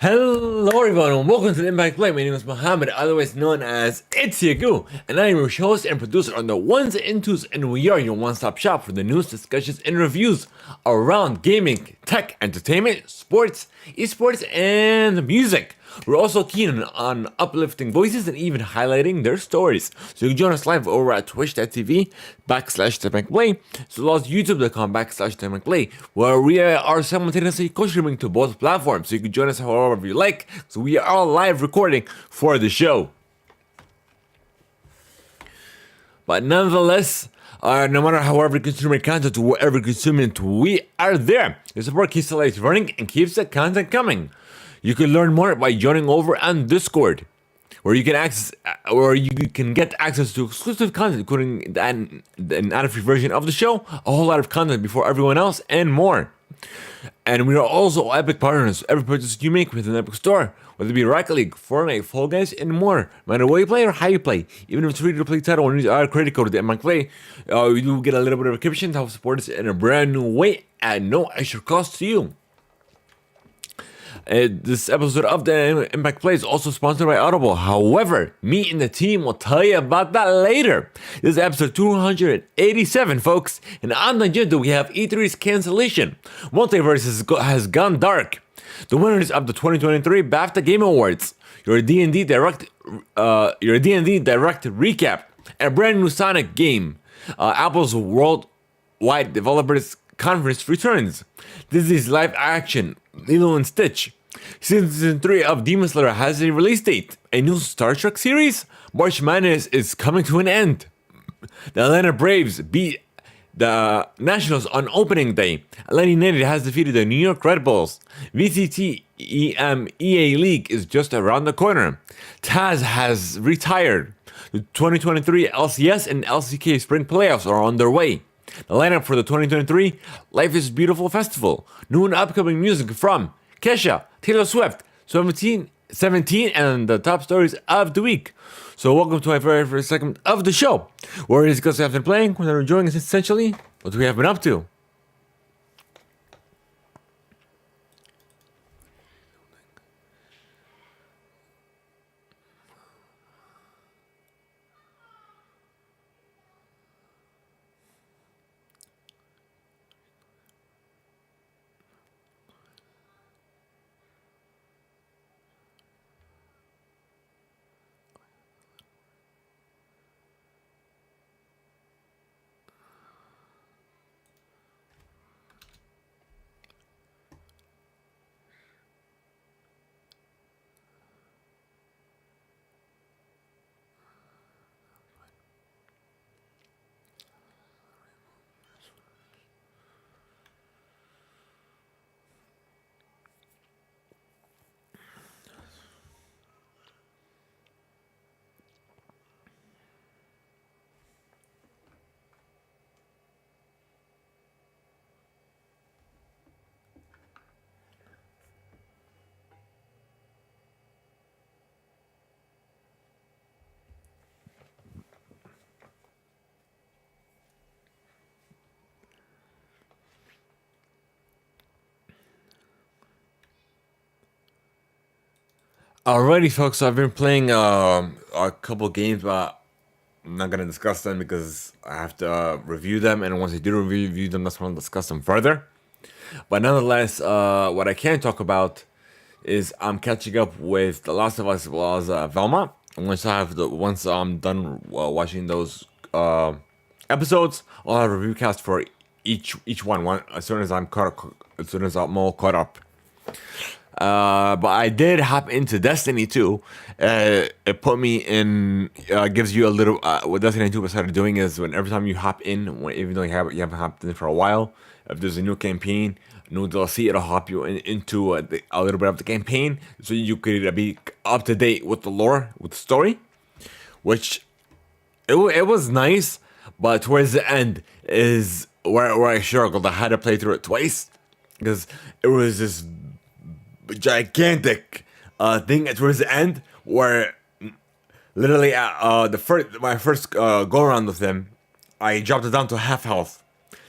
Hello everyone and welcome to the Impact Play. My name is Mohammed, otherwise known as It's Yagu, and I am your host and producer on the ones and twos, and we are your one-stop shop for the news, discussions, and reviews around gaming, tech, entertainment, sports, esports, and music. We're also keen on uplifting voices and even highlighting their stories. So you can join us live over at twitch.tv/Theimpactplay, as well as youtube.com/Theimpactplay, where we are simultaneously co-streaming to both platforms. So you can join us however you like. So we are all live recording for the show. But nonetheless, no matter however you consume your content, whatever you consume it, we are there. Your support keeps the lights running and keeps the content coming. You can learn more by joining over on Discord, where you can get access to exclusive content, including an ad-free version of the show, a whole lot of content before everyone else, and more. And we are also Epic partners. Every purchase you make with an Epic store, whether it be Rocket League, Fortnite, Fall Guys, and more, no matter where you play or how you play, even if it's free to play title, when you use our credit code at the Theimpactplay, we do get a little bit of a commission to help support us in a brand new way at no extra cost to you. This episode of the Impact Play is also sponsored by Audible. However, me and the team will tell you about that later. This is episode 287, folks. And on the agenda, we have E3's cancellation. Multiverse has gone dark. The winners of the 2023 BAFTA Game Awards. Your D&D Direct recap. A brand new Sonic game. Apple's Worldwide Developers Conference returns. Disney's live action Lilo and Stitch. Season 3 of Demon Slayer has a release date. A new Star Trek series? March Madness is coming to an end. The Atlanta Braves beat the Nationals on opening day. Atlanta United has defeated the New York Red Bulls. VCT EA League is just around the corner. Taz has retired. The 2023 LCS and LCK Spring Playoffs are on their way. The lineup for the 2023 Life is Beautiful Festival. New and upcoming music from Kesha, Taylor Swift, 17, and the top stories of the week. So welcome to my very first segment of the show, where we discuss what I've been playing, what I'm enjoying, essentially what we have been up to. Alrighty, folks, so I've been playing a couple games, but I'm not going to discuss them because I have to review them, and once I do review them, that's when I'll discuss them further. But nonetheless, what I can talk about is I'm catching up with The Last of Us as well as Velma. And once I'm done watching those episodes, I'll have a review cast for each one as soon as I'm all caught up. But I did hop into Destiny 2. It put me in, gives you a little, what Destiny 2 started doing is every time you hop in, even though you haven't hopped in for a while, if there's a new campaign, new DLC, it'll hop you into a little bit of the campaign, so you could be up to date with the lore, with the story, which, it was nice, but towards the end is where I struggled. I had to play through it twice, because it was this gigantic thing towards the end where literally my first go around with him, I dropped it down to half health.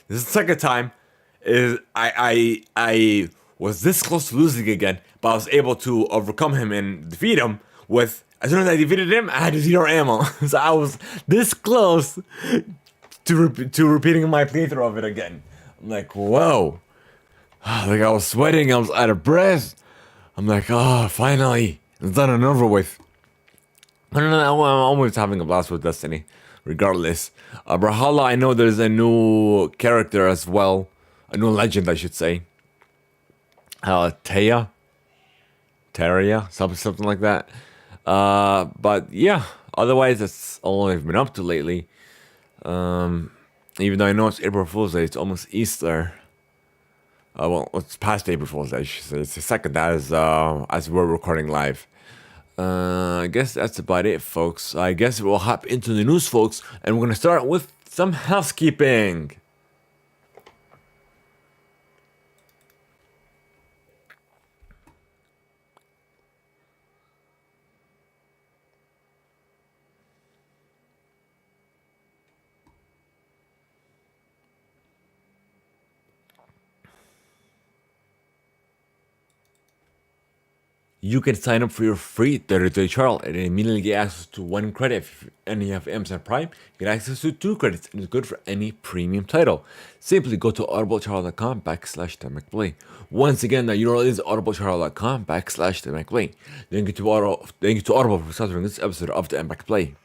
This is the second time is I was this close to losing again, but I was able to overcome him and defeat him with. As soon as I defeated him, I had 0 ammo. So I was this close to repeating my playthrough of it again. I'm like, whoa. Like I was sweating, I was out of breath. I'm like, oh, finally. It's done and over with. I don't know, I'm always having a blast with Destiny, regardless. Brawlhalla, I know there's a new character as well. A new legend, I should say. Teria, something like that. But yeah, otherwise that's all I've been up to lately. Even though I know it's April Fool's Day, it's almost Easter. Well, it's past April Fool's Day, I should say. It's the second as we're recording live. I guess that's about it, folks. I guess we'll hop into the news, folks, and we're gonna start with some housekeeping. You can sign up for your free 30-day trial and immediately get access to 1 credit. If you have Amazon Prime, you get access to 2 credits, and it's good for any premium title. Simply go to audibletrial.com/Theimpactplay. Once again, the URL is audibletrial.com/Theimpactplay. Thank you to Audible for sponsoring this episode of the Impact Play.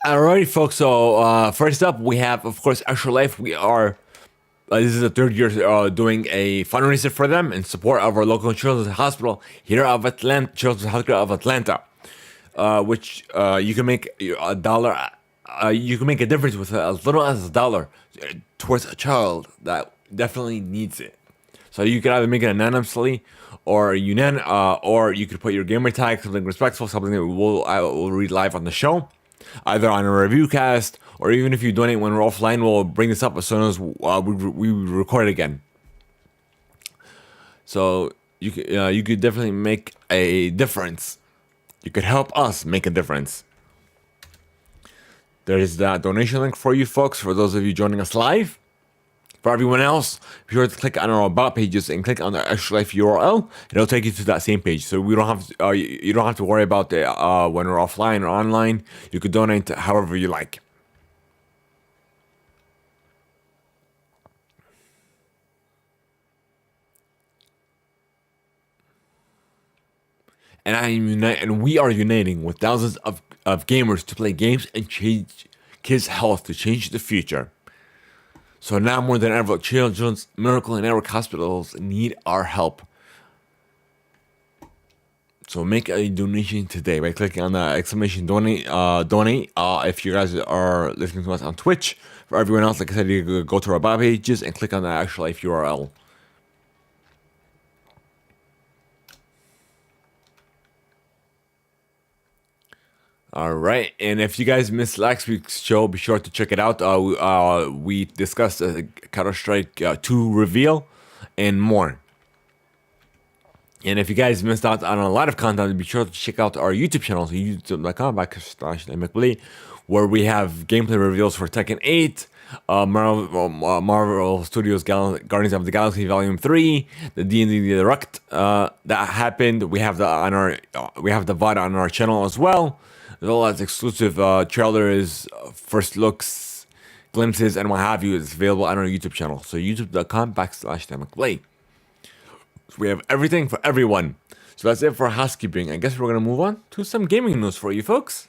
Alrighty, folks. So first up, we have, of course, Extra Life. We are this is the 3rd year doing a fundraiser for them in support of our local children's hospital here of Atlanta, Children's Hospital of Atlanta, which you can make $1. You can make a difference with as little as $1 towards a child that definitely needs it. So you can either make it anonymously, or you could put your gamer tag, something respectful, something that I will read live on the show, either on a review cast, or even if you donate when we're offline, we'll bring this up as soon as we record again. So you could definitely make a difference. You could help us make a difference. There is that donation link for you folks, for those of you joining us live. For everyone else, be sure to click on our about pages and click on the Extra Life URL. It'll take you to that same page, so we don't have to, you don't have to worry about the when we're offline or online. You could donate however you like. And we are uniting with thousands of gamers to play games and change kids' health to change the future. So now more than ever, children's Miracle and Eric hospitals need our help. So make a donation today by clicking on the exclamation donate. If you guys are listening to us on Twitch. For everyone else, like I said, you go to our about pages and click on the Actual Life URL. All right, and if you guys missed last week's show, be sure to check it out. We discussed Counter-Strike 2 reveal and more. And if you guys missed out on a lot of content, be sure to check out our YouTube channel, so youtube.com/Theimpactplay, where we have gameplay reveals for Tekken 8, Marvel Studios Guardians of the Galaxy Volume 3, the D&D Direct that happened. We have the VOD on our channel as well. As well as exclusive trailers, first looks, glimpses, and what have you is available on our YouTube channel. So youtube.com/Theimpactplay. So we have everything for everyone. So that's it for housekeeping. I guess we're going to move on to some gaming news for you folks.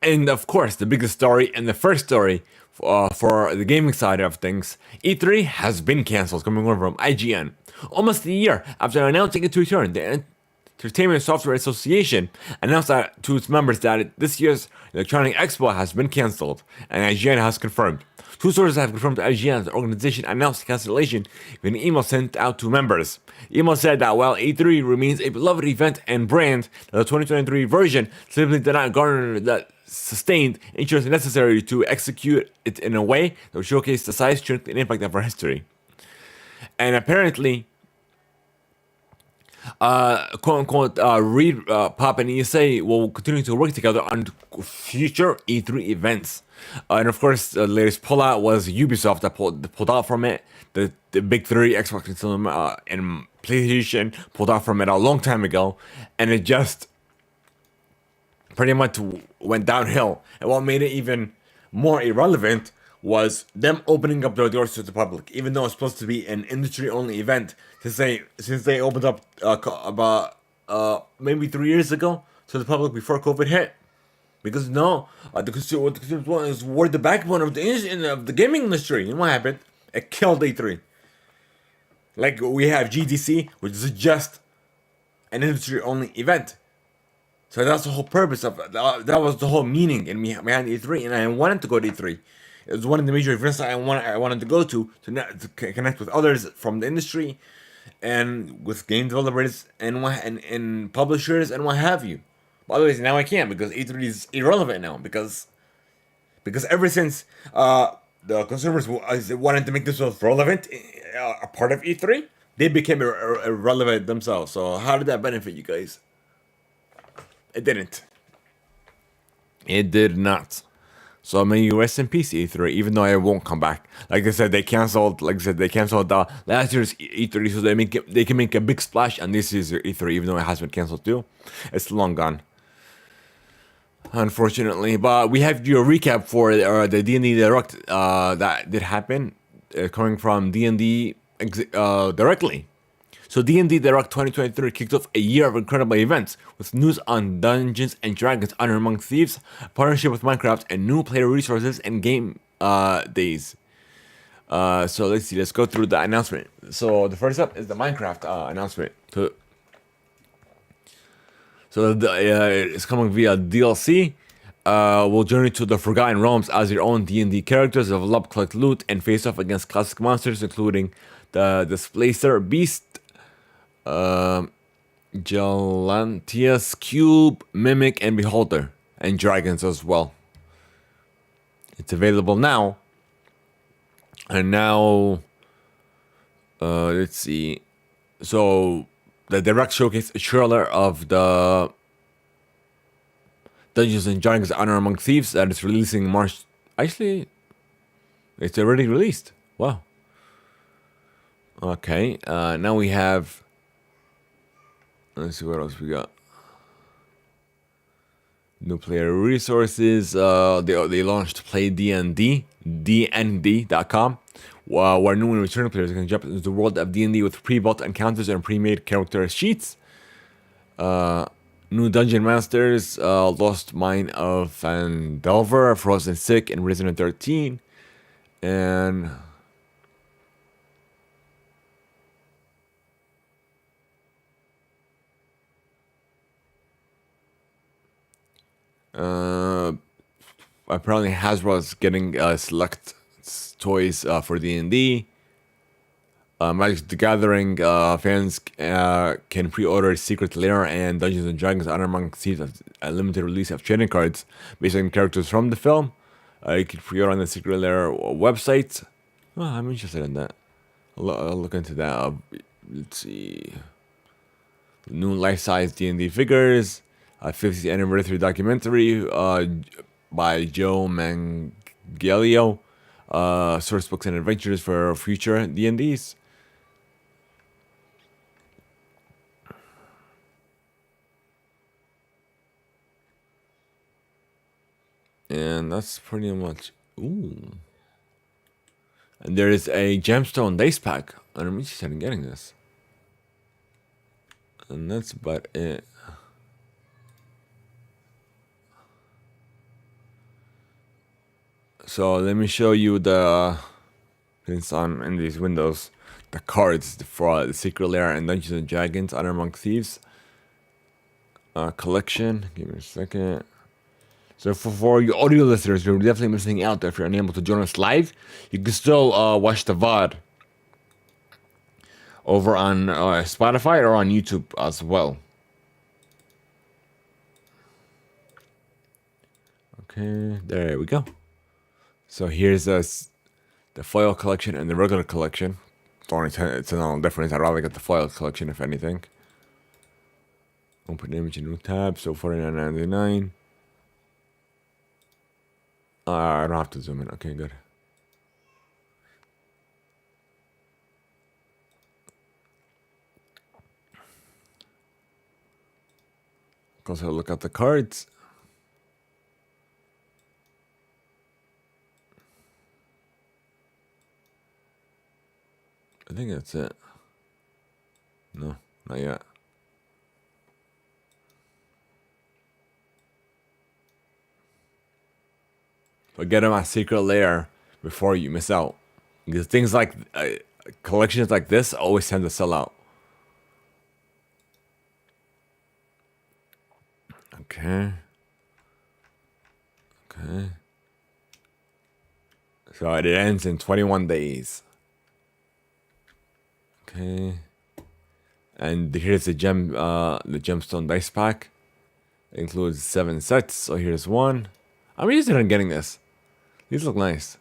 And of course, the biggest story and the first story for the gaming side of things, E3 has been cancelled, coming over from IGN. Almost a year after announcing its return, the Entertainment Software Association announced that to its members that this year's Electronic Expo has been cancelled, and IGN has confirmed. Two sources have confirmed that IGN, the organization, announced the cancellation in an email sent out to members. The email said that while E3 remains a beloved event and brand, the 2023 version simply did not garner that sustained interest necessary to execute it in a way that would showcase the size, strength, and impact of our history. And apparently, quote unquote, Reed, Pop, and ESA will continue to work together on future E3 events. And of course, the latest pullout was Ubisoft that pulled out from it. The big three, Xbox and PlayStation, pulled out from it a long time ago, and it just pretty much went downhill. And what made it even more irrelevant was them opening up their doors to the public, even though it's supposed to be an industry-only event. Since they opened up about maybe 3 years ago to the public before COVID hit, because what the consumers want is we're the backbone of the gaming industry. You know what happened? It killed E3. Like we have GDC, which is just an industry-only event. So that's the whole purpose of that was the whole meaning behind E3, and I wanted to go to E3. It was one of the major events I wanted to go to connect with others from the industry, and with game developers and publishers and what have you. But otherwise, now I can't because E3 is irrelevant now because ever since the consumers wanted to make this relevant, a part of E3, they became irrelevant themselves. So how did that benefit you guys? It didn't. It did not. So may you rest in peace, E3, even though I won't come back. Like I said, they canceled last year's E3, so they can make a big splash on this year's E3, even though it has been canceled too. It's long gone, unfortunately. But we have your recap for the D&D Direct that did happen, coming from D&D directly. So D&D Direct 2023 kicked off a year of incredible events with news on Dungeons & Dragons Honor Among Thieves, partnership with Minecraft, and new player resources and game days. So let's see, let's go through the announcement. So the first up is the Minecraft announcement. So it's coming via DLC. We'll journey to the Forgotten Realms as your own D&D characters, develop up, collect loot, and face off against classic monsters, including the Displacer Beast, Galantius, Cube, Mimic, and Beholder, and dragons as well. It's available now. And now, let's see. So, the direct showcase a trailer of the Dungeons and Dragons Honor Among Thieves that is releasing March. Actually, it's already released. Wow. Okay, now we have. Let's see what else we got. New player resources. They launched Play DND, DND.com, where new and returning players can jump into the world of D&D with pre-built encounters and pre-made character sheets. New dungeon masters: Lost Mine of Fandelver, Frozen Sick, and Resident 13, and. Apparently Hasbro is getting select toys for D&D. Magic the Gathering fans can pre-order Secret Lair and Dungeons and Dragons Honor Among Thieves, a limited release of trading cards based on characters from the film. You can pre-order on the Secret Lair website. Oh, I'm interested in that. I'll look into that. Let's see. New life-size D&D figures. 50th anniversary documentary by Joe Manganiello. Source books and adventures for future D&Ds. And that's pretty much. Ooh. And there is a Gemstone Dice Pack. I'm interested in getting this. And that's about it. So let me show you it's on in these windows, the cards for the Secret Lair and Dungeons and Dragons Honor Among Thieves. collection. Give me a second. So for your audio listeners, you're definitely missing out. If you're unable to join us live, you can still watch the VOD over on Spotify or on YouTube as well. Okay, there we go. So here's the foil collection and the regular collection. It's a little difference. I'd rather get the foil collection, if anything. Open image in new tab. So $49.99. I don't have to zoom in. Okay, good. Also look at the cards. I think that's it. No, not yet. But get them at secret lair before you miss out. Because things like collections like this always tend to sell out. Okay. Okay. So it ends in 21 days. Okay. And here's the gemstone dice pack. It includes 7 sets. So here's one. I'm interested in getting this. These look nice.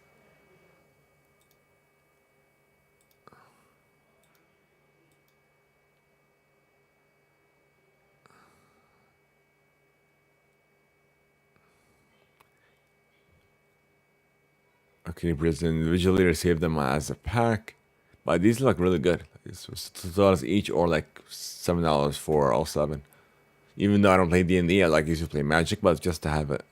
Okay, prison individually receive them as a pack. But these look really good. This was $2 each or like $7 for all 7. Even though I don't play D&D, I like usually play Magic, but just to have it.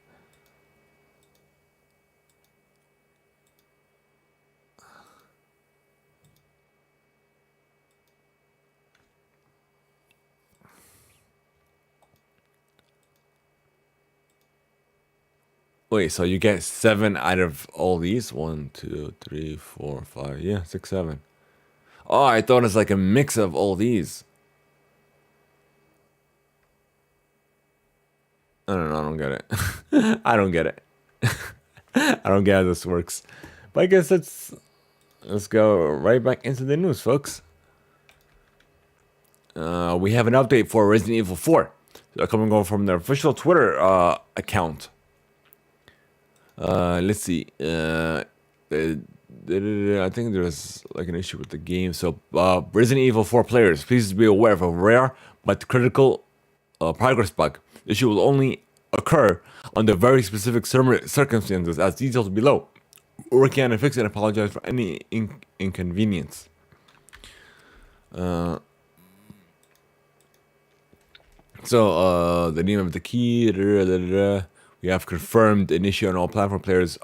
Wait, so you get 7 out of all these? 1, 2, 3, 4, 5, yeah, 6, 7. Oh, I thought it's like a mix of all these. I don't know, I don't get it. I don't get it. I don't get how this works. But I guess let's go right back into the news, folks. We have an update for Resident Evil 4. Coming from their official Twitter account. Let's see. I think there's like an issue with the game. So, Resident Evil 4 players, please be aware of a rare but critical progress bug. The issue will only occur under very specific circumstances, as detailed below. We're working on a fix and apologize for any inconvenience. So, the name of the key. We have confirmed an issue on all platform players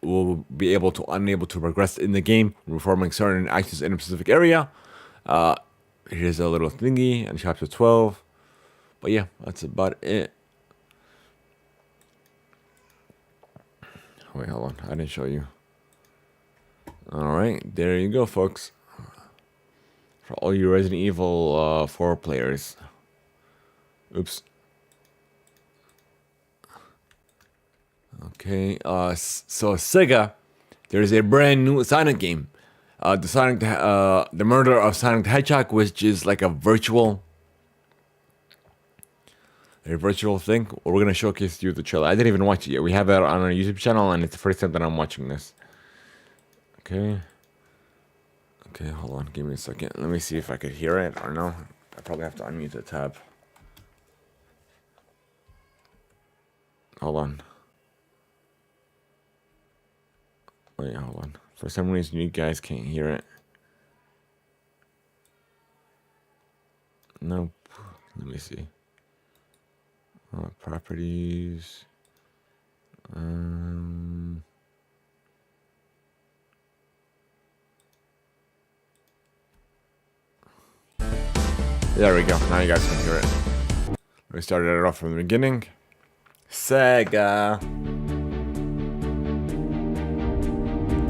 will be unable to progress in the game when performing certain actions in a specific area. Here's a little thingy in chapter 12. But yeah, that's about it. Wait, hold on. I didn't show you. Alright, there you go, folks. For all you Resident Evil 4 players. Oops. Okay, so Sega, there's a brand new Sonic game. The Murder of Sonic the Hedgehog, which is like a virtual thing. We're gonna showcase you the trailer. I didn't even watch it yet. We have it on our YouTube channel, and it's the first time that I'm watching this. Okay, hold on, give me a second. Let me see if I could hear it or no. I probably have to unmute the tab. Hold on. Wait, hold on. For some reason, you guys can't hear it. Nope. Let me see. Properties. There we go. Now you guys can hear it. We started it off from the beginning. Sega.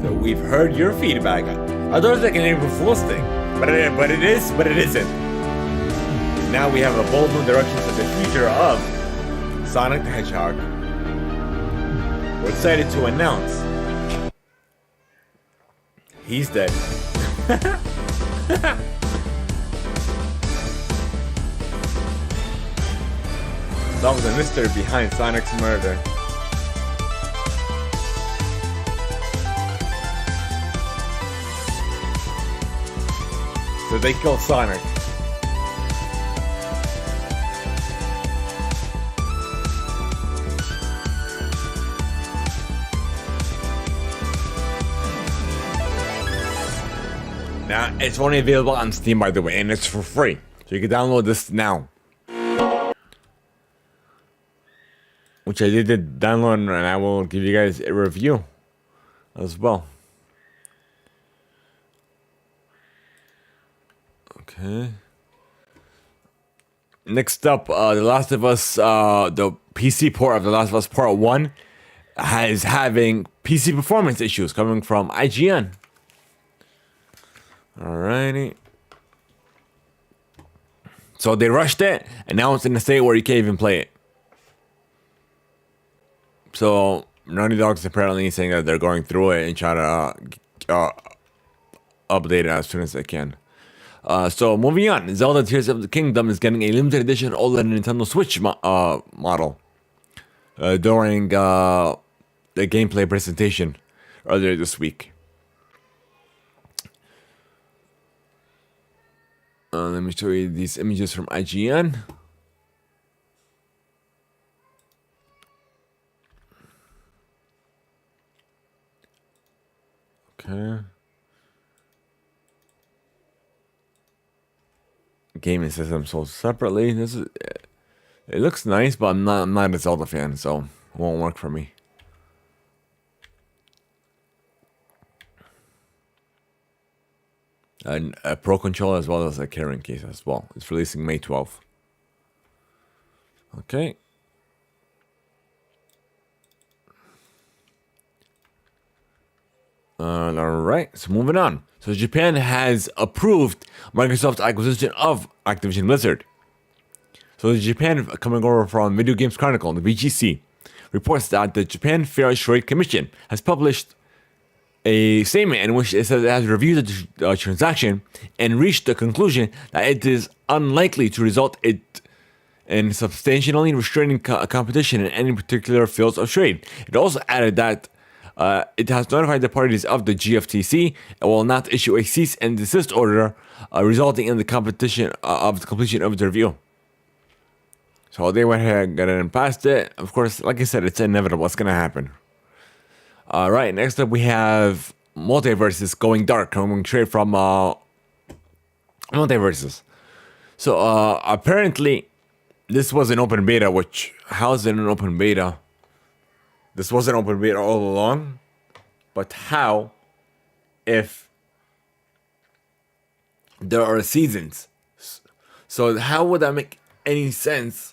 So we've heard your feedback. I thought it was like an April Fool's thing, but it isn't. now we have a bold new direction for the future of Sonic the Hedgehog. We're excited to announce he's dead. That was the mystery behind Sonic's murder. So they killed Sonic. Now, it's only available on Steam, by the way, and it's for free. So you can download this now. Which I did download, and I will give you guys a review as well. Okay. Next up, The Last of Us, the PC port of The Last of Us Part 1 is having PC performance issues coming from IGN. Alrighty. So they rushed it, and now it's in a state where you can't even play it. So Naughty Dog's apparently saying that they're going through it and try to update it as soon as they can. So moving on, Zelda Tears of the Kingdom is getting a limited edition OLED Nintendo Switch model during the gameplay presentation earlier this week. Let me show you these images from IGN. Okay. Gaming system sold separately. This is, it looks nice, but I'm not a Zelda fan, so it won't work for me. And a Pro controller as well as a carrying case as well. It's releasing May 12th. Okay. Alright, so moving on. So Japan has approved Microsoft's acquisition of Activision Blizzard. So Japan, coming over from Video Games Chronicle, the VGC, reports that the Japan Fair Trade Commission has published a statement in which it says it has reviewed the transaction and reached the conclusion that it is unlikely to result in substantially restraining competition in any particular fields of trade. It also added that it has notified the parties of the GFTC and will not issue a cease and desist order resulting in the completion of the review. So they went ahead and passed it. Of course, like I said, it's inevitable. It's going to happen. All right, next up we have Multiverses Going Dark, coming straight from Multiverses. So apparently this was an open beta, which, how is it an open beta? This was an open beta all along, but how if there are seasons? So how would that make any sense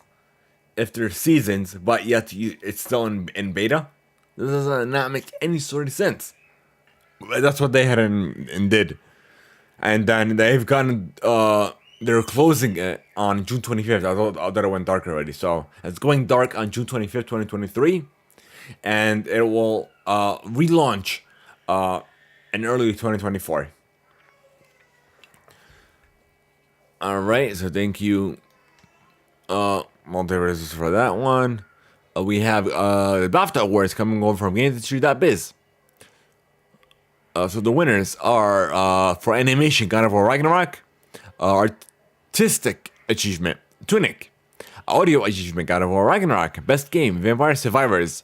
if there's seasons, but yet it's still in beta? This does not make any sort of sense. That's what they had and did. And then they've gotten, they're closing it on June 25th. I thought it went dark already. So it's going dark on June 25th, 2023. And it will relaunch in early 2024. Alright, so thank you, Multiverses, for that one. We have the BAFTA Awards coming over from GamesIndustry.biz. So the winners are, for animation, God of War Ragnarok, artistic achievement, Tunic, audio achievement, God of War Ragnarok, best game, Vampire Survivors,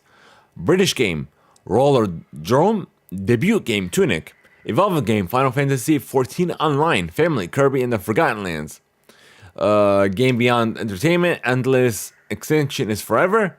British game, Roller Drome, debut game, Tunic, evolving game, Final Fantasy XIV Online, Family, Kirby and the Forgotten Lands, Game Beyond Entertainment, Endless Extinction is Forever,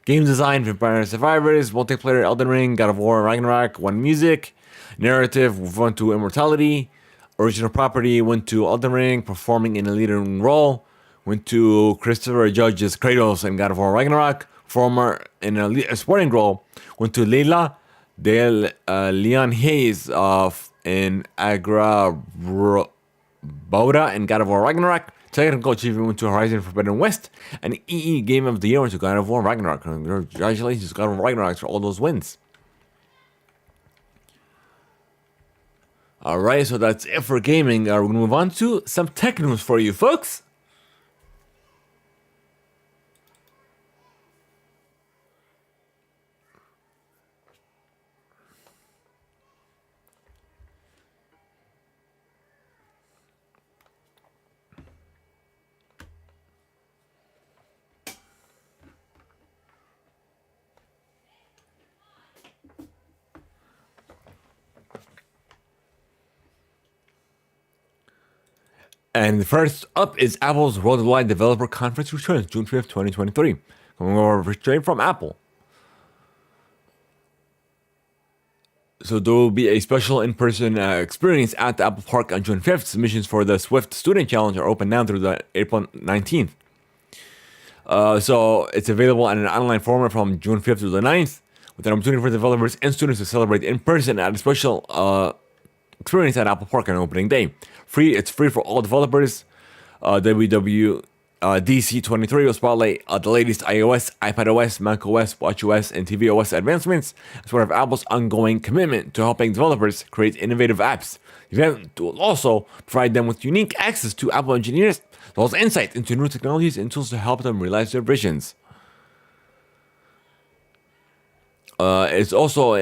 game design, Vampire Survivors, multiplayer, Elden Ring, God of War Ragnarok, One Music, narrative, went to Immortality, original property, went to Elden Ring, performing in a leading role, went to Christopher Judge's Kratos and God of War Ragnarok, former in a sporting role, went to Leila Leon Hayes in Agra Boda and God of War Ragnarok, Technical achievement went to Horizon Forbidden West, and EE Game of the Year went to God of War Ragnarok. Congratulations, God of War Ragnarok, for all those wins. Alright, so that's it for gaming. We're going to move on to some tech news for you folks. And first up is Apple's Worldwide Developer Conference returns June 5th, 2023. Coming over straight from Apple. So there will be a special in-person experience at the Apple Park on June 5th. Submissions for the Swift Student Challenge are open now through the April 19th. So it's available in an online format from June 5th to the 9th, with an opportunity for developers and students to celebrate in person at a special experience at Apple Park on opening day. It's free for all developers. WWDC23 will spotlight the latest iOS, iPadOS, macOS, watchOS, and tvOS advancements as part of Apple's ongoing commitment to helping developers create innovative apps. The event will also provide them with unique access to Apple engineers, as well as insight into new technologies and tools to help them realize their visions. It's also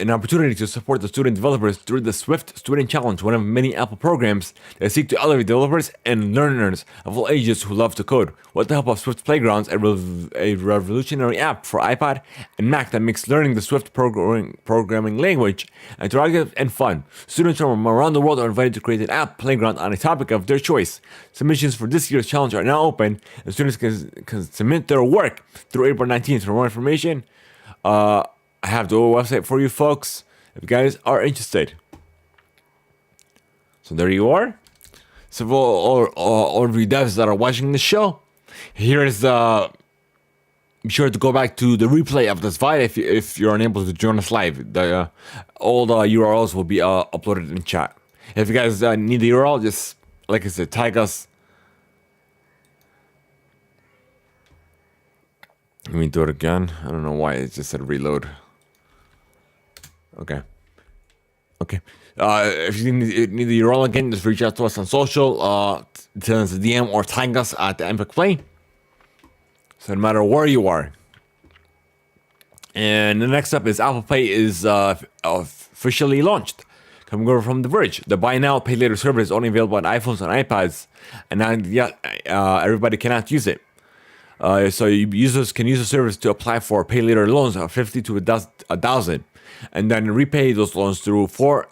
an opportunity to support the student developers through the Swift Student Challenge, one of many Apple programs that seek to elevate developers and learners of all ages who love to code. With the help of Swift Playgrounds, a revolutionary app for iPad and Mac that makes learning the Swift programming language interactive and fun. Students from around the world are invited to create an app playground on a topic of their choice. Submissions for this year's challenge are now open, and students can submit their work through April 19th. For more information, I have the website for you folks if you guys are interested. So there you are. So for all of you devs that are watching the show, here's be sure to go back to the replay of this VOD if you're unable to join us live. All the URLs will be uploaded in chat. If you guys need the URL, just like I said, tag us. Let me do it again. I don't know why it just said reload. Okay. If you need the URL again, just reach out to us on social. Send us a DM or tag us at Theimpactplay. So no matter where you are. And the next up is Apple Pay is officially launched. Coming over from The Verge. The buy now, pay later service is only available on iPhones and iPads, and not yet everybody cannot use it. So users can use the service to apply for pay later loans of $50 to $1,000, and then repay those loans through 4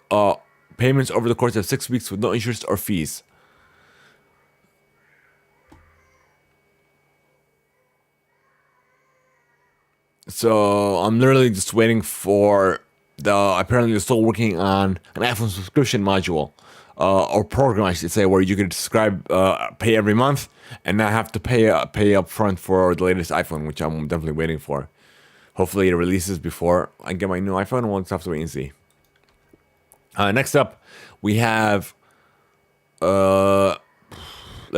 payments over the course of 6 weeks with no interest or fees. So I'm literally just waiting for apparently they're still working on an iPhone subscription module, or program I should say, where you could pay every month and not have to pay up front for the latest iPhone, which I'm definitely waiting for. Hopefully it releases before I get my new iPhone, and we'll just have to wait and see. Next up, we have, let's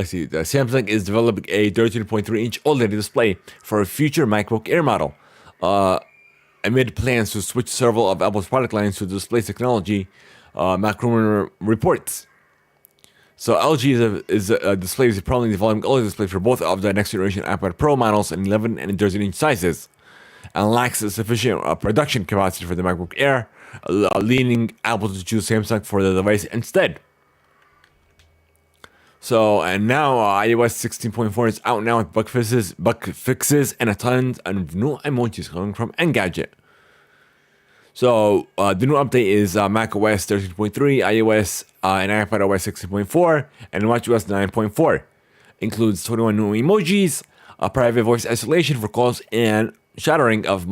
see, Samsung is developing a 13.3-inch OLED display for a future MacBook Air model. Amid plans to switch several of Apple's product lines to display technology, MacRumor reports. So LG is probably developing OLED displays for both of the next generation iPad Pro models in 11 and 13-inch sizes, and lacks sufficient production capacity for the MacBook Air, leading Apple to choose Samsung for the device instead. So, and now iOS 16.4 is out now with bug fixes, and a ton of new emojis coming from Engadget. So, the new update is macOS 13.3, iOS and iPadOS 16.4, and watchOS 9.4. Includes 21 new emojis, private voice isolation for calls, and shattering of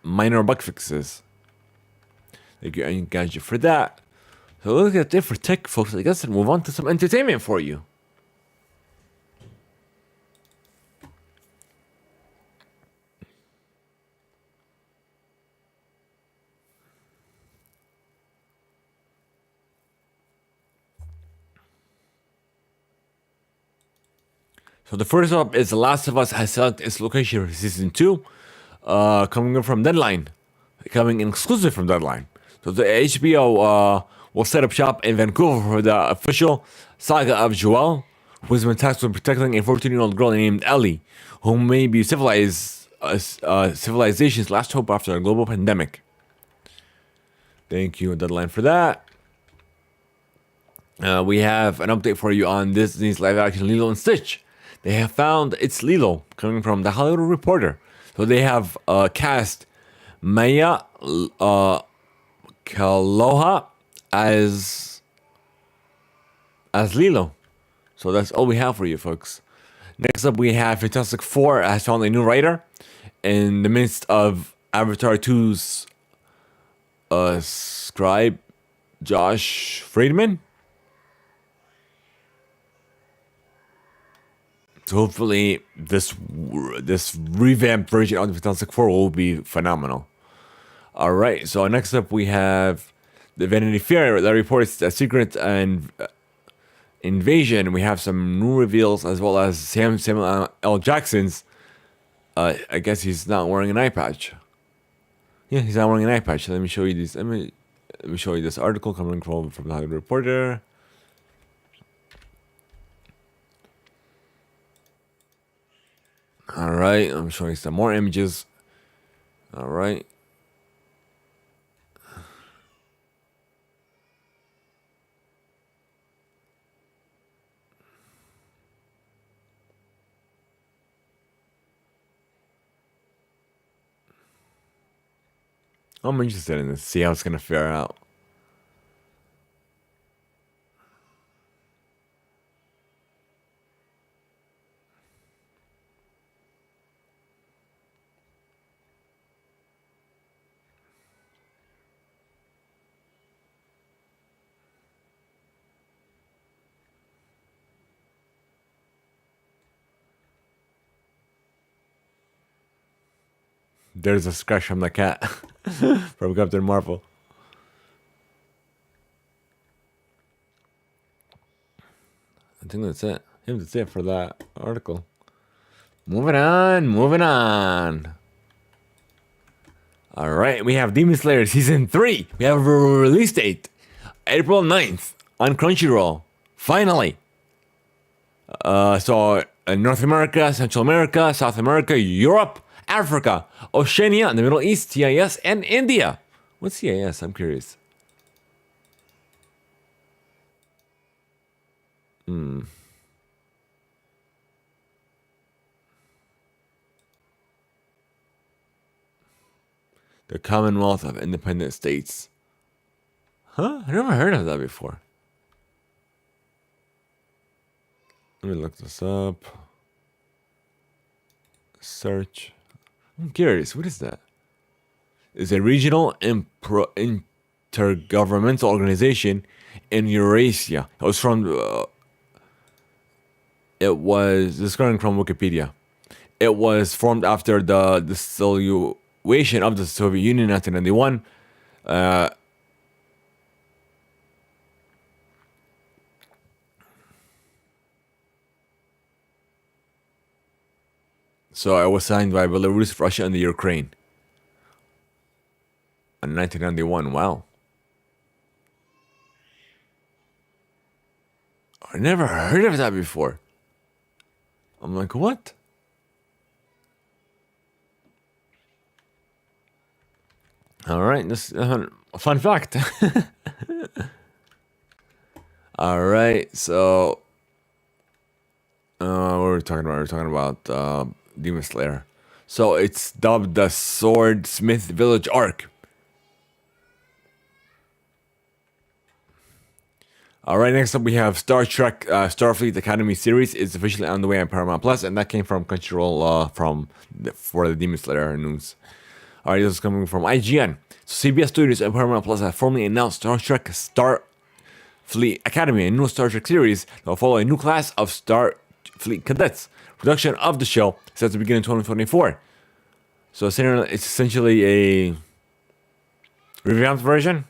minor bug fixes. Thank you, Engadget, for that. So look at it for tech, folks. I guess I'll move on to some entertainment for you. So the first up is The Last of Us has selected its location for season 2, coming in from Deadline, coming in exclusive from Deadline. So the HBO will set up shop in Vancouver for the official saga of Joelle, who has been tasked with protecting a 14-year-old girl named Ellie, who may be civilization's last hope after a global pandemic. Thank you, Deadline, for that. We have an update for you on Disney's live-action Lilo and Stitch. They have found it's Lilo, coming from The Hollywood Reporter. So they have cast Maya Kaloha as Lilo. So that's all we have for you, folks. Next up, we have Fantastic Four has found a new writer in the midst of Avatar 2's scribe, Josh Friedman. So hopefully this revamped version of the Fantastic Four will be phenomenal. All right, so next up we have the Vanity Fair that reports a secret and invasion. We have some new reveals as well as Samuel L. Jackson's. I guess he's not wearing an eye patch. Yeah, he's not wearing an eye patch. Let me show you this. Let me show you this article coming from the Hollywood Reporter. All right, I'm showing some more images. All right. I'm interested in this. See how it's gonna fare out. There's a scratch from the cat from Captain Marvel. I think that's it. I think that's it for that article. Moving on. All right, we have Demon Slayer Season 3. We have a release date, April 9th on Crunchyroll. Finally. So North America, Central America, South America, Europe, Africa, Oceania, the Middle East, CIS, and India. What's CIS? I'm curious. The Commonwealth of Independent States. Huh? I never heard of that before. Let me look this up. Search. I'm curious. What is that? It's a regional intergovernmental organization in Eurasia. It was from. This is coming from Wikipedia. It was formed after the dissolution of the Soviet Union in 1991. So it was signed by Belarus, Russia, and the Ukraine. In 1991, wow. I never heard of that before. I'm like, what? All right, this a fun fact. All right, so what were we talking about? We were talking about Demon Slayer. So it's dubbed the Swordsmith Village arc. All right, next up we have Star Trek Starfleet Academy series is officially on the way on Paramount Plus, and that came from Crunchyroll for the Demon Slayer news. All right, this is coming from IGN. So CBS Studios and Paramount Plus have formally announced Star Trek Starfleet Academy, a new Star Trek series that will follow a new class of Starfleet cadets. Production of the show is set to begin in 2024. So it's essentially a revamped version.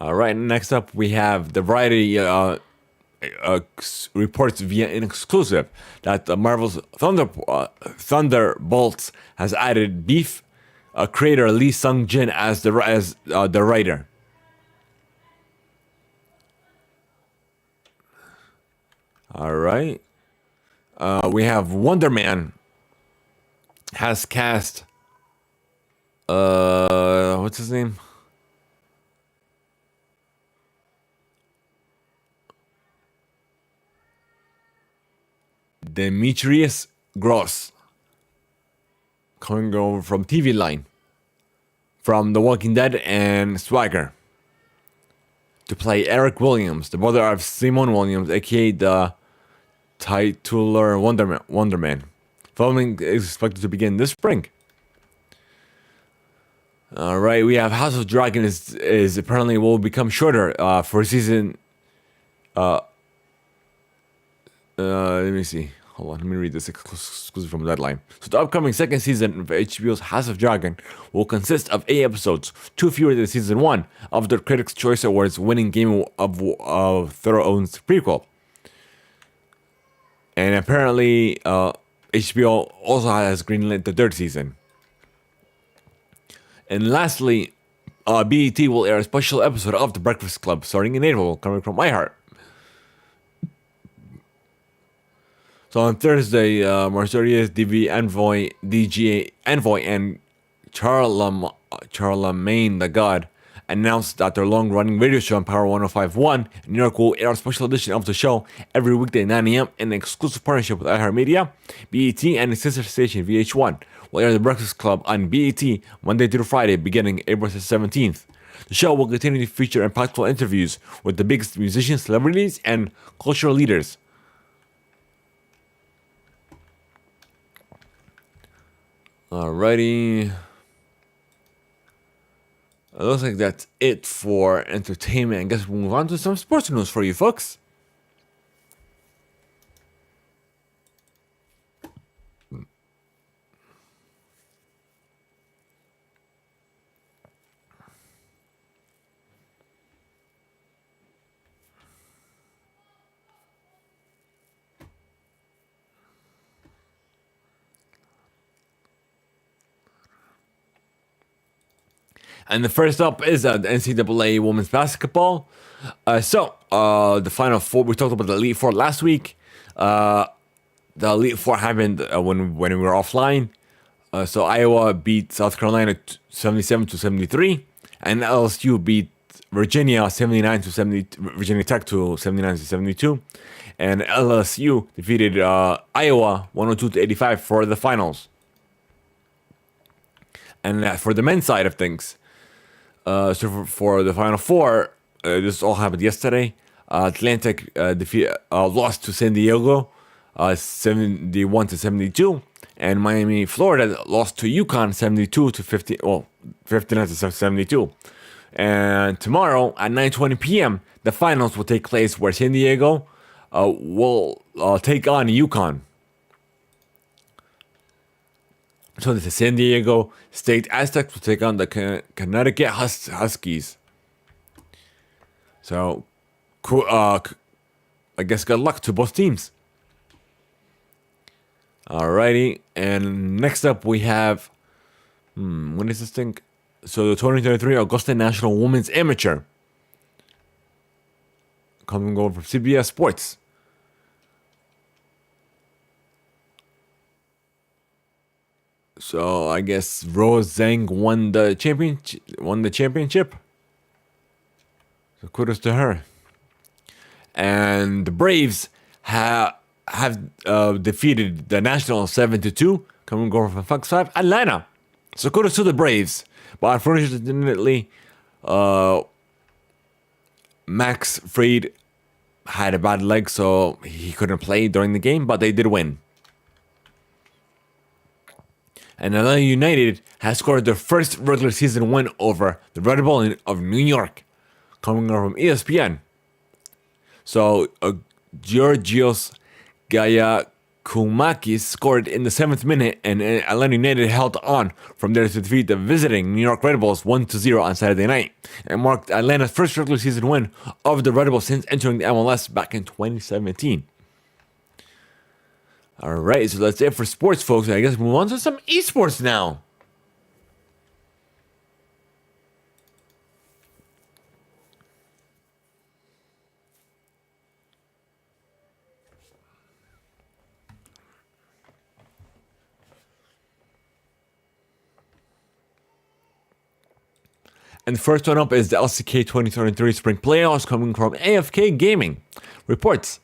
All right, next up we have the Variety reports via an exclusive that Marvel's Thunderbolts has added Beef creator Lee Sung-jin as the writer. All right, we have Wonder Man has cast what's his name? Demetrius Gross, coming over from TV Line, from The Walking Dead and Swagger, to play Eric Williams, the brother of Simon Williams, aka the titular Wonder Man. Filming is expected to begin this spring. All right, we have House of Dragon is apparently will become shorter for season. Let me see. Hold on, let me read this exclusive from Deadline. So the upcoming second season of HBO's House of Dragon will consist of 8 episodes, 2 fewer than season 1 of the Critics' Choice Awards winning Game of Thrones prequel. And apparently, HBO also has greenlit the 3rd season. And lastly, BET will air a special episode of The Breakfast Club starting in April, coming from iHeart. So on Thursday, Marcellus DG Envoy, and Charlemagne the God announced that their long-running radio show on Power 105.1 in New York will air a special edition of the show every weekday at 9 a.m. in an exclusive partnership with iHeartMedia. BET and its sister station VH1 will air The Breakfast Club on BET Monday through Friday beginning April 17th. The show will continue to feature impactful interviews with the biggest musicians, celebrities, and cultural leaders. Alrighty. It looks like that's it for entertainment. I guess we'll move on to some sports news for you folks. And the first up is the NCAA women's basketball. The Final Four, we talked about the Elite Four last week. The Elite Four happened when we were offline. So Iowa beat South Carolina 77-73, and LSU beat Virginia 79-70, Virginia Tech to 79-72, and LSU defeated Iowa 102-85 for the finals. And for the men's side of things, for the Final Four, this all happened yesterday. Atlantic lost to San Diego, 71-72, and Miami, Florida lost to UConn 59-72. And tomorrow at 9:20 p.m., the finals will take place where San Diego will take on UConn. So this is San Diego State Aztecs will take on the Connecticut Huskies. So, cool. I guess good luck to both teams. Alrighty, and next up we have, what is this thing? So the 2023 Augusta National Women's Amateur. Coming over from CBS Sports. So I guess Rose Zhang won the championship. So kudos to her. And the Braves have defeated the Nationals 7-2, coming over from Fox 5 Atlanta. So kudos to the Braves. But unfortunately, Max Fried had a bad leg, so he couldn't play during the game, but they did win. And Atlanta United has scored their first regular season win over the Red Bull of New York, coming over from ESPN. So, Georgios Kumakis scored in the 7th minute, and Atlanta United held on from there to defeat the visiting New York Red Bulls 1-0 on Saturday night. It marked Atlanta's first regular season win of the Red Bulls since entering the MLS back in 2017. Alright, so that's it for sports, folks. I guess we move on to some esports now. And the first one up is the LCK 2023 Spring Playoffs coming from AFK Gaming. Reports.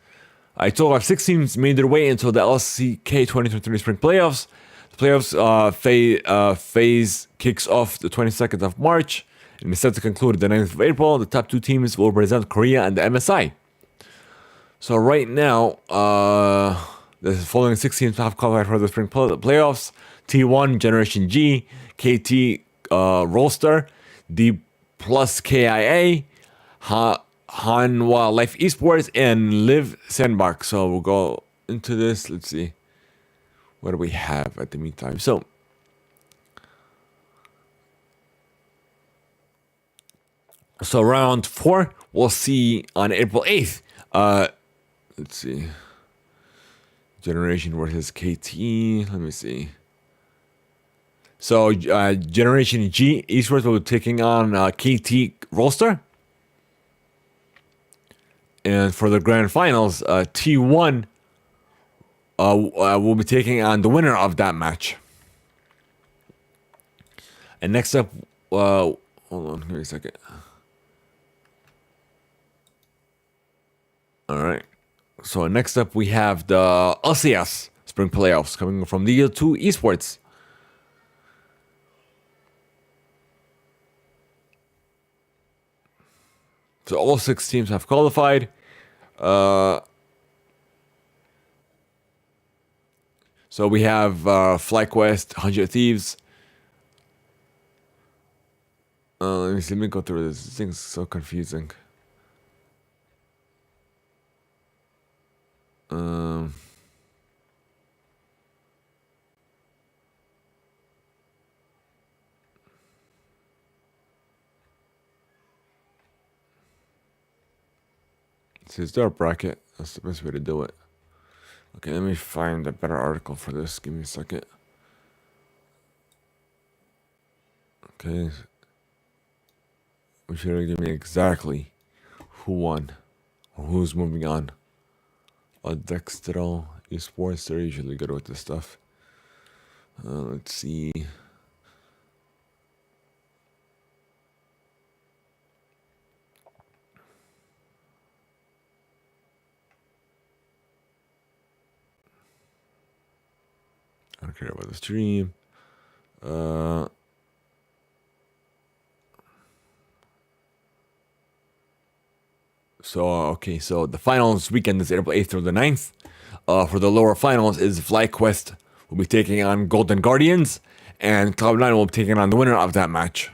A total of 6 teams made their way into the LCK 2023 Spring Playoffs. The playoffs phase kicks off the 22nd of March and is set to conclude the 9th of April. The top 2 teams will represent Korea and the MSI. So right now, the following 6 teams have qualified for the Spring Playoffs. T1, Generation G, KT Rolster, D plus KIA, Hanwha Life Esports, and Live Sandbox. So we'll go into this. Let's see. What do we have at the meantime? So round 4, we'll see on April 8th. Let's see. Generation versus KT. Let me see. So, Generation G Esports will be taking on KT Rolster. And for the grand finals, T1 will be taking on the winner of that match. And next up, hold on, give me a second. Alright. So, next up, we have the LCS Spring Playoffs coming from the 2 Esports. So all 6 teams have qualified. So we have FlyQuest, 100 Thieves. Let me go through this. This thing's so confusing. Is there a bracket? That's the best way to do it. Okay, let me find a better article for this. Give me a second. Okay. We should give me exactly who won or who's moving on. Dextero Esports, they're usually good with this stuff. Let's see. I don't care about the stream. So the finals weekend is April 8th through the 9th. For the lower finals is FlyQuest will be taking on Golden Guardians, and Cloud9 will be taking on the winner of that match.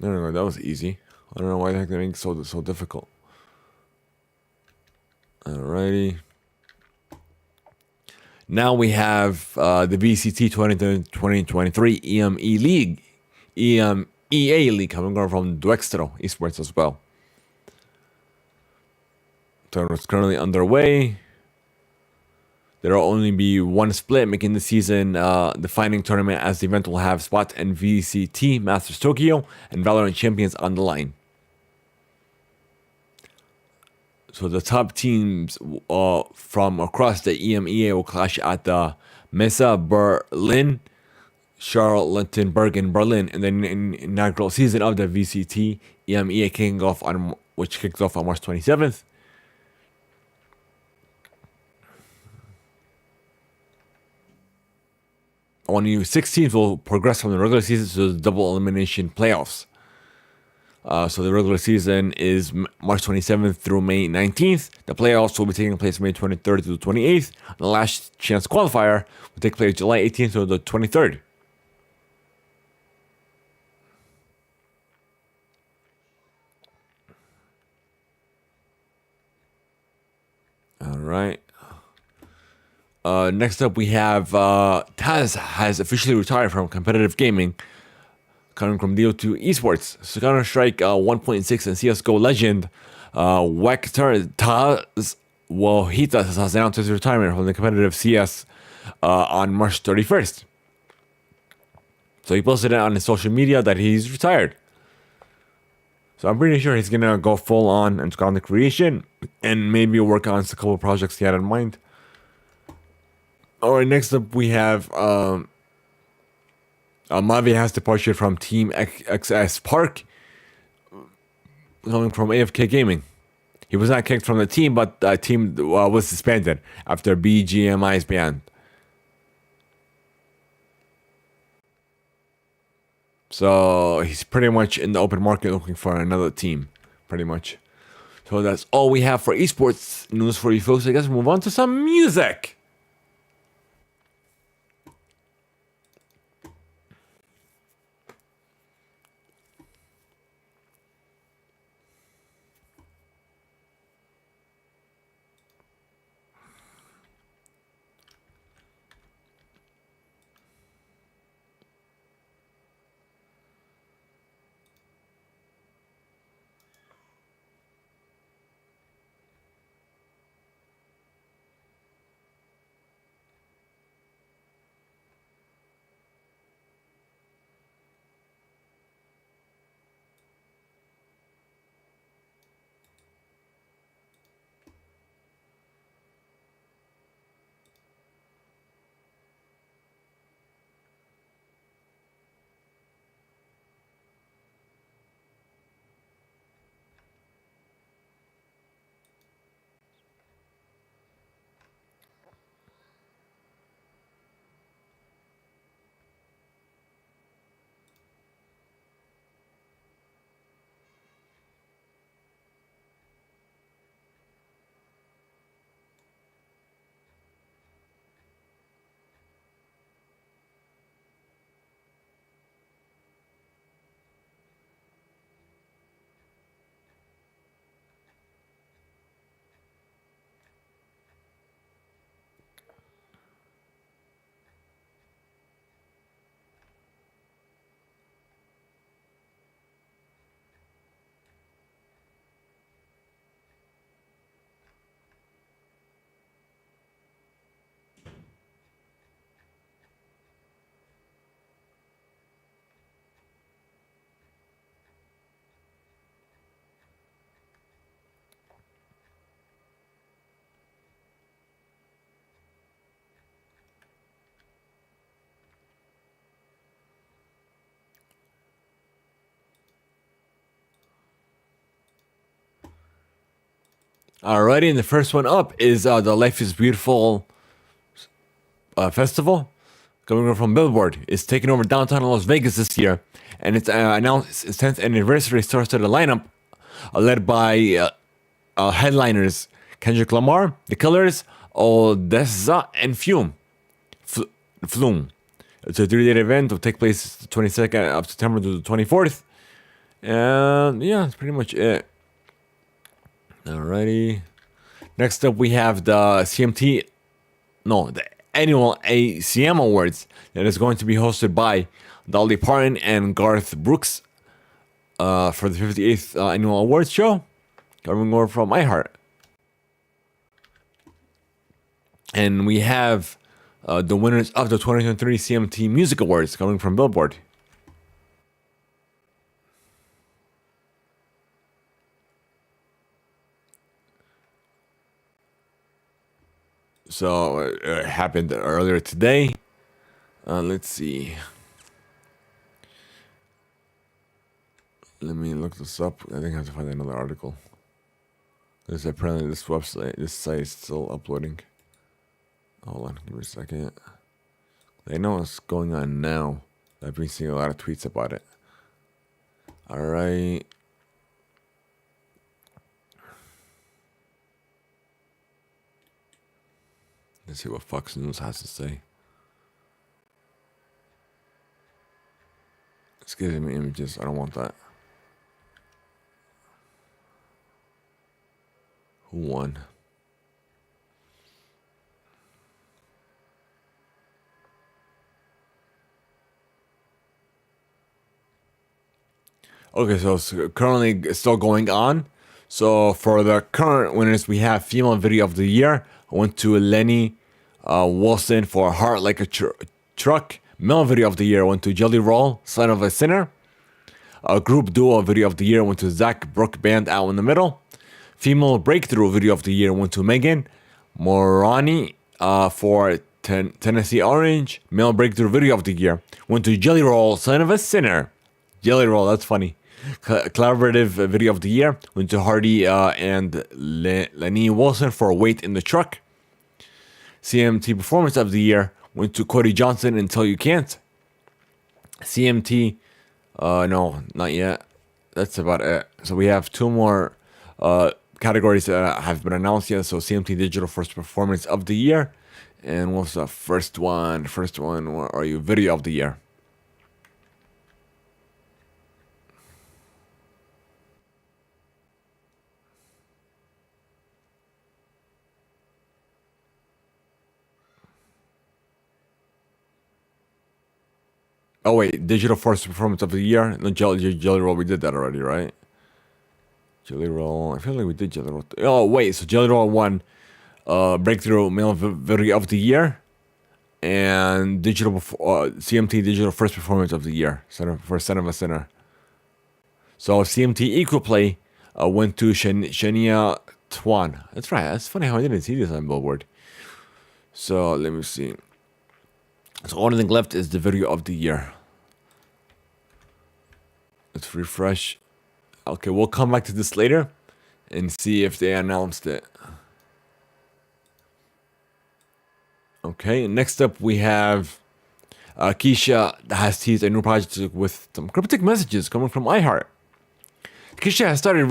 No, that was easy. I don't know why the heck they make it so difficult. Alrighty. Now we have the VCT 2023 EMEA League coming from Dextero Esports as well. Tournament is currently underway. There will only be one split, making the season defining tournament, as the event will have spots in VCT Masters Tokyo and Valorant Champions on the line. So the top teams from across the EMEA will clash at the Mesa Berlin, Charlottenburg in Berlin, and then in inaugural season of the VCT EMEA which kicks off on March 27th. Only 6 teams will progress from the regular season to the double elimination playoffs. So the regular season is March 27th through May 19th. The playoffs will be taking place May 23rd to the 28th. The last chance qualifier will take place July 18th to the 23rd. All right. Next up, we have Taz has officially retired from competitive gaming, coming from DO2 Esports. So Counter-Strike 1.6 and CSGO legend Taz Wahitas has announced his retirement from the competitive CS on March 31st. So he posted it on his social media that he's retired. So I'm pretty sure he's gonna go full on into content creation and maybe work on a couple of projects he had in mind. Alright, next up we have Mavi has departed from Team XS Park, coming from AFK Gaming. He was not kicked from the team, but the team was suspended after BGMI's ban. So he's pretty much in the open market looking for another team, pretty much. So that's all we have for esports news for you folks. I guess we'll move on to some music. Alrighty, and the first one up is the Life is Beautiful festival, coming from Billboard. It's taking over downtown Las Vegas this year, and it's announced its 10th anniversary star-studded lineup, led by headliners Kendrick Lamar, The Killers, Odessa, and Flume. It's a 3-day event. It will take place the 22nd of September to the 24th. And yeah, that's pretty much it. Alrighty. Next up, we have the the annual ACM Awards that is going to be hosted by Dolly Parton and Garth Brooks for the 58th annual awards show, coming over from iHeart. And we have the winners of the 2023 CMT Music Awards coming from Billboard. So it happened earlier today. Let's see. Let me look this up. I think I have to find another article. Because apparently this site is still uploading. Hold on, give me a second. I know what's going on now. I've been seeing a lot of tweets about it. Alright. Let's see what Fox News has to say. It's giving me images. I don't want that. Who won? Okay, so it's currently still going on. So for the current winners, we have female video of the year went to Lenny Wilson for Heart Like a Truck. Male video of the year went to Jelly Roll, Son of a Sinner. Group duo video of the year went to Zach Brook Band, Out in the Middle. Female breakthrough video of the year went to Megan Morani for Tennessee Orange. Male breakthrough video of the year went to Jelly Roll, Son of a Sinner. Jelly Roll, that's funny. Collaborative video of the year went to Hardy and Lenny Wilson for Wait in the Truck. CMT performance of the year went to Cody Johnson, Until You Can't. CMT, no, not yet. That's about it. So we have two more categories that have been announced yet. So CMT Digital First Performance of the Year. And what's the first one? First one, where are you? Video of the Year. Oh wait, Digital First Performance of the Year. No, Jelly Roll, we did that already, right? Jelly Roll, I feel like we did Jelly Roll. Oh wait, so Jelly Roll won Breakthrough Male Video of the Year and CMT Digital First Performance of the Year for Son of a Sinner. So CMT Equal Play went to Shania Twan. That's right. That's funny how I didn't see this on Billboard. So let me see. So only thing left is the video of the year. Let's refresh. Okay, we'll come back to this later and see if they announced it. Okay, next up we have Keisha has teased a new project with some cryptic messages coming from iHeart. Keisha has started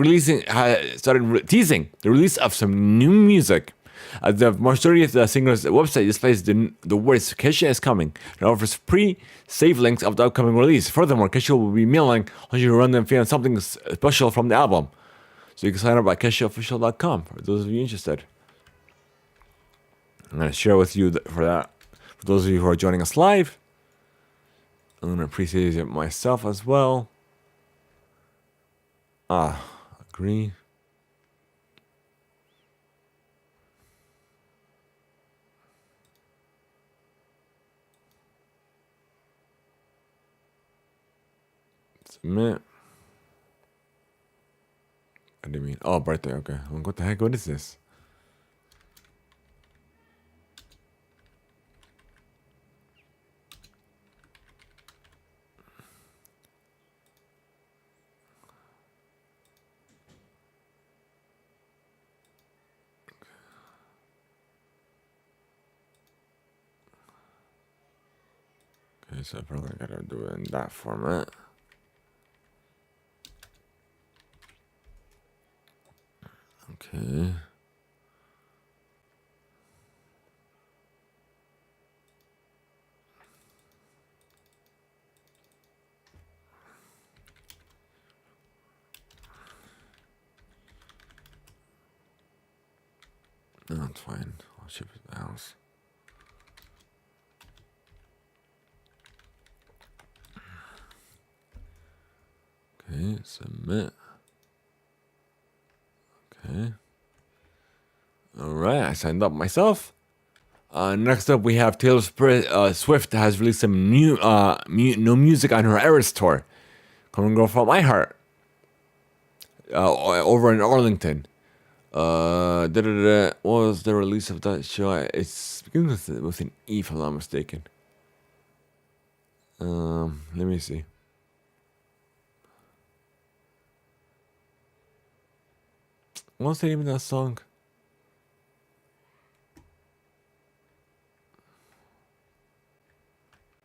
teasing the release of some new music. The March 30th, the singer's website displays the words Keisha is coming and offers pre-save links of the upcoming release. Furthermore, Keisha will be mailing 100 random fans something special from the album. So you can sign up at KeshaOfficial.com for those of you interested. I'm going to share with you for that. For those of you who are joining us live, I'm going to pre-save it myself as well. Agree. Submit. What do you mean? Oh, birthday. Okay. What the heck? What is this? Okay, so I probably gotta do it in that format. Okay. No, that's fine. I'll ship it to the house. Okay, submit. Okay. Alright, I signed up myself. Next up, we have Taylor Swift has released some new music on her Eras tour. Coming from iHeart. Over in Arlington. What was the release of that show? It's begins with an E, if I'm not mistaken. Let me see. What's the name of that song?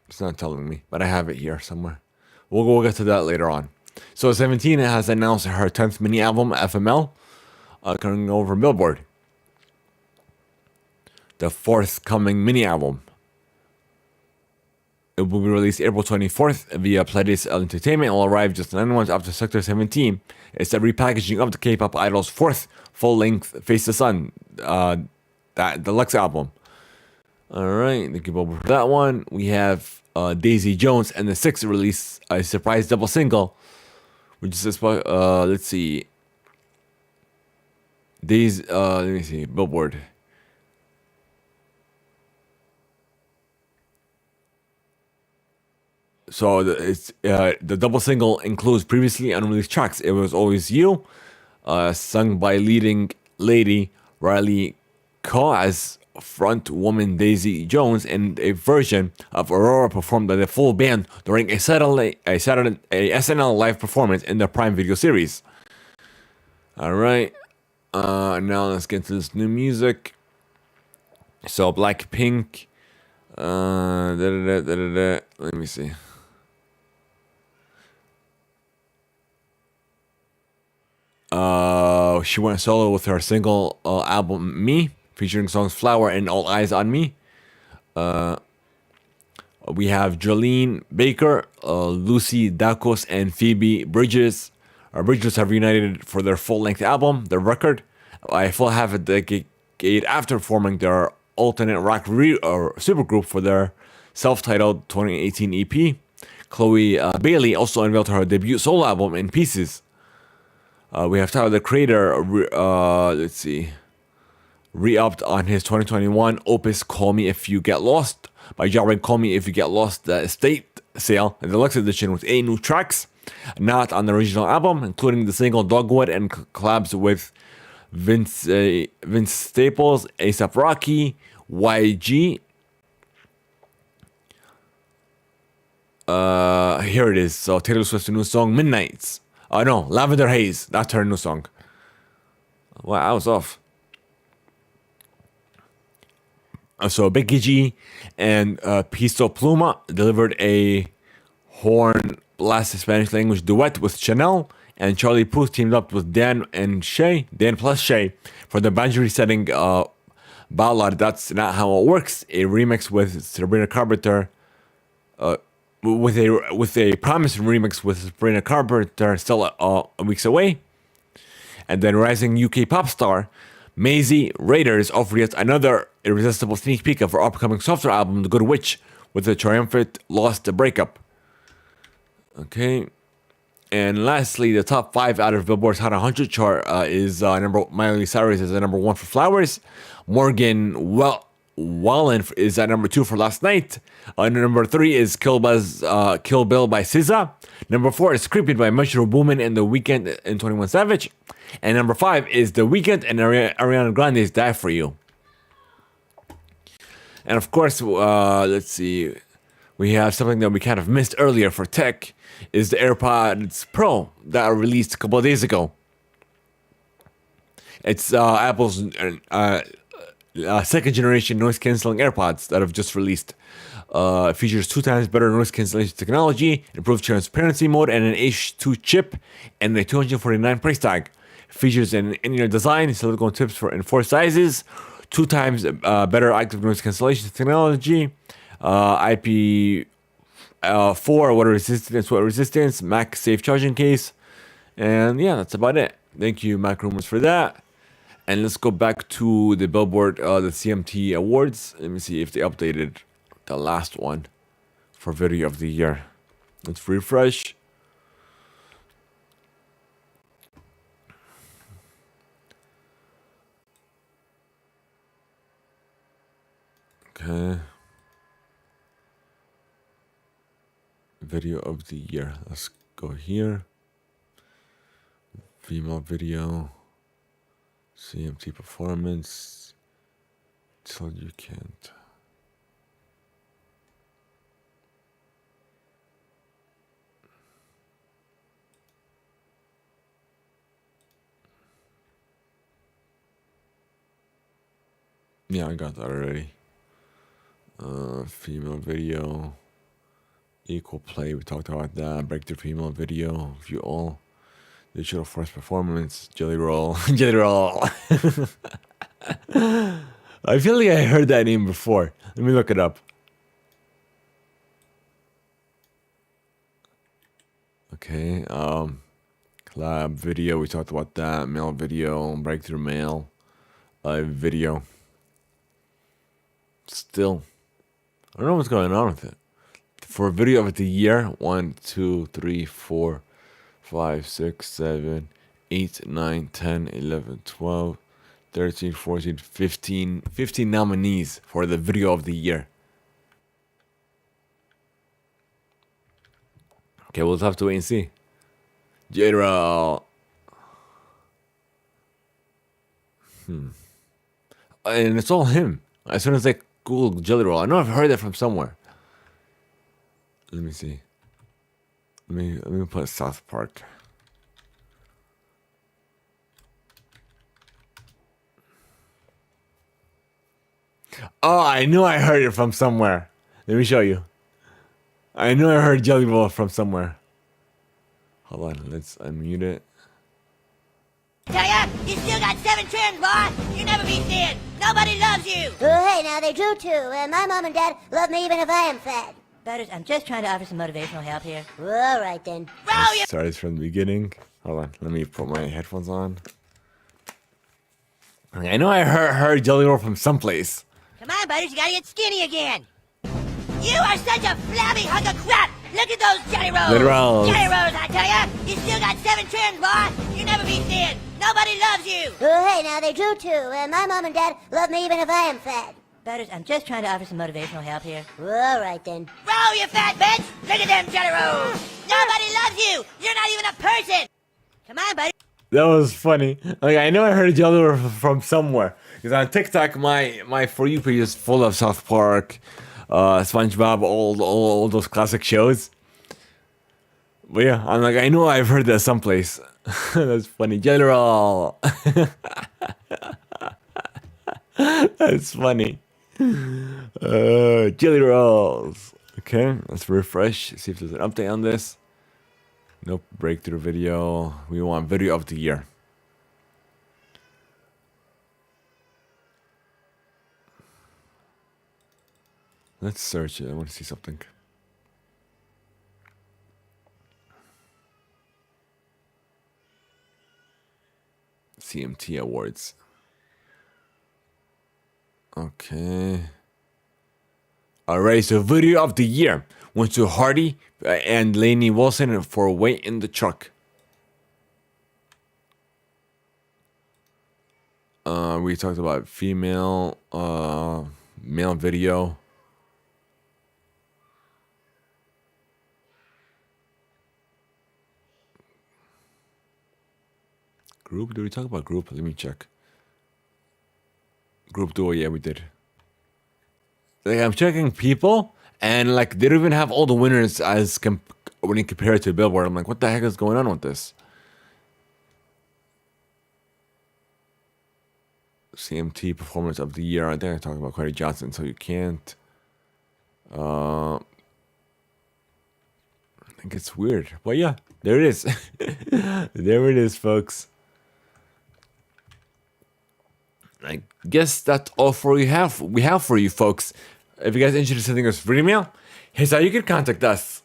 It's not telling me, but I have it here somewhere. We'll get to that later on. So 17 has announced her 10th mini album, FML, coming over Billboard. The forthcoming mini album. It will be released April 24th via Pledis Entertainment. It will arrive just 9 months after Sector 17. It's a repackaging of the K-pop idol's 4th full-length Face the Sun, that deluxe album. Alright, thank you both for that one. We have Daisy Jones and the 6th release a surprise double single which is let's see. These let me see. Billboard. So the double single includes previously unreleased tracks. It Was Always You, sung by leading lady Riley Coe as front woman Daisy Jones, and a version of Aurora performed by the full band during a SNL live performance in the Prime Video series. All right, now let's get to this new music. So Blackpink, let me see. She went solo with her single album Me, featuring songs Flower and All Eyes on Me. We have Jolene Baker, Lucy Dacus, and Phoebe Bridges. Bridges have reunited for their full-length album, their record. I full half a decade after forming their alternate rock supergroup for their self-titled 2018 EP. Chloe Bailey also unveiled her debut solo album In Pieces. We have Tyler, the Creator, let's see, re-upped on his 2021 opus Call Me If You Get Lost by jarring Call Me If You Get Lost, the estate sale, the deluxe edition with 8 new tracks, not on the original album, including the single Dogwood and collabs with Vince Staples, A$AP Rocky, YG. Here it is. So Taylor Swift's new song Midnights. No, Lavender Haze. That's her new song. Wow, I was off. So Becky G and Piso Pluma delivered a horn blast Spanish language duet with Chanel, and Charlie Puth teamed up with Dan plus Shay, for the boundary setting ballad That's Not How It Works, a remix with Sabrina Carpenter. With a promising remix with Sabrina Carpenter still weeks away. And then rising UK pop star Maisie Raiders offered yet another irresistible sneak peek of her upcoming software album, The Good Witch, with a triumphant Lost the Breakup. Okay. And lastly, the top 5 out of Billboard's Hot 100 chart is Miley Cyrus is at number 1 for Flowers. Morgan Wallen is at number 2 for Last Night. Number 3 is Kill Bill by SZA. Number 4 is Creeping by Metro Boomin and The Weeknd and 21 Savage. And number 5 is The Weeknd and Ariana Grande's Die For You. And of course, let's see, we have something that we kind of missed earlier for tech, is the AirPods Pro that are released a couple of days ago. It's Apple's second generation noise cancelling AirPods that have just released. Features 2 times better noise cancellation technology, improved transparency mode, and an H2 chip, and a $249 price tag. Features an in-ear design, silicone tips in 4 sizes, 2 times better active noise cancellation technology, IP4 water resistance, Mac safe charging case, and yeah, that's about it. Thank you, Mac Rumors, for that. And let's go back to the Billboard, the CMT Awards. Let me see if they updated the last one for Video of the Year. Let's refresh. Okay. Video of the Year. Let's go here. Female video. CMT performance. Till you can't. Yeah, I got that already. Female video. Equal play, we talked about that. Breakthrough female video. View all. Digital force performance. Jelly roll. Jelly roll. I feel like I heard that name before. Let me look it up. Okay. Collab video. We talked about that. Male video. Breakthrough male. Video. Still, I don't know what's going on with it. For Video of the Year, 1, 2, 3, 4, 5, 6, 7, 8, 9, 10, 11, 12, 13, 14, 15. 15 nominees for the video of the year. Okay, we'll have to wait and see. General. And it's all him. As soon as I Google Jelly Roll, I know I've heard that from somewhere. Let me see. Let me put South Park. Oh, I knew I heard it from somewhere. Let me show you. I knew I heard Jelly Roll from somewhere. Hold on, let's unmute it. Tell ya, you still got 7 trims, boy. You never be thin. Nobody loves you. Oh, hey, now they do too. My mom and dad love me even if I am fat. Butters, I'm just trying to offer some motivational help here. All right then. Roll you. Started from the beginning. Hold on, let me put my headphones on. I know I heard Jelly Roll from someplace. Come on, Butters, you gotta get skinny again. You are such a flabby hunk of crap. Look at those jelly rolls. Jelly rolls. Jelly rolls, I tell ya. You still got 7 trims, boy. You never be thin. Nobody loves you. Oh, hey, now they do too. My mom and dad love me even if I am fat. Butters, I'm just trying to offer some motivational help here. All right then. Roll, you fat bitch. Look at them jelly rolls. Nobody loves you. You're not even a person. Come on, buddy. That was funny. Like, I know I heard Jelly Roll from somewhere. Because on TikTok, my For You page is full of South Park, SpongeBob, all those classic shows. But yeah, I'm like, I know I've heard that someplace. That's funny. Jelly Roll. That's funny. Jelly Rolls. Okay, let's refresh. See if there's an update on this. Nope, breakthrough video. We want video of the year. Let's search it. I want to see something. CMT Awards. Okay. Alright, so video of the year went to Hardy and Lainey Wilson for Wait in the Truck. We talked about female, male video. Group? Did we talk about group? Let me check. Group duo, yeah, we did. Like, I'm checking people, and like they don't even have all the winners as when you compare it to Billboard. I'm like, what the heck is going on with this? CMT Performance of the Year. I think I talked about Cody Johnson, so you can't. I think it's weird, but yeah, there it is. There it is, folks. I guess that's all we have for you folks. If you guys are interested in sending us free email, here's how you can contact us.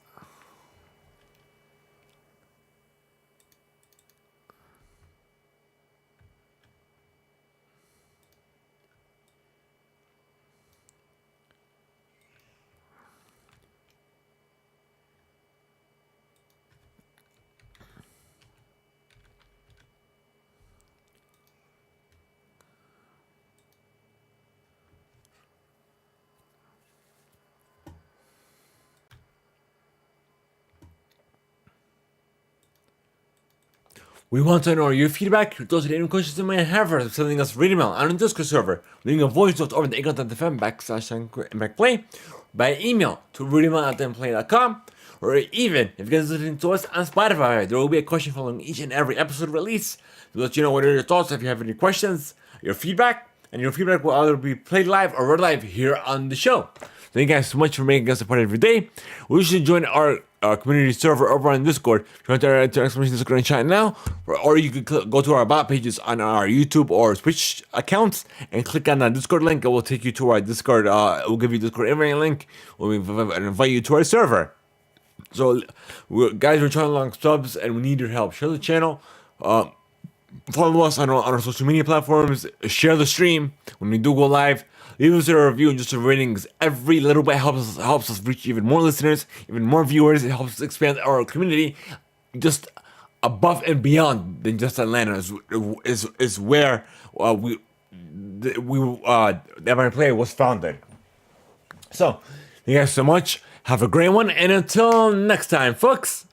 We want to know your feedback. Those are any questions you may have for sending us free email on the Discord server, leaving a voice note over the Theimpactplay by email to reademail@theimpactplay.com, or even if you guys are listening to us on Spotify, there will be a question following each and every episode release to let you know what are your thoughts, if you have any questions, your feedback, and your feedback will either be played live or read live here on the show. Thank you guys so much for making us a part of your day. We should join our community server over on Discord. Join our exclamation Discord and chat now, or you could go to our about pages on our YouTube or Twitch accounts and click on that Discord link. It will take you to our Discord. It will give you Discord invite link. We'll invite you to our server. So, guys, we're trying to launch subs and we need your help. Share the channel. Follow us on our social media platforms. Share the stream when we do go live. Leave us a review and just a ratings. Every little bit helps us reach even more listeners, even more viewers. It helps us expand our community. Just above and beyond than just Atlanta is where the Theimpactplay was founded. So, thank you guys so much. Have a great one, and until next time, folks.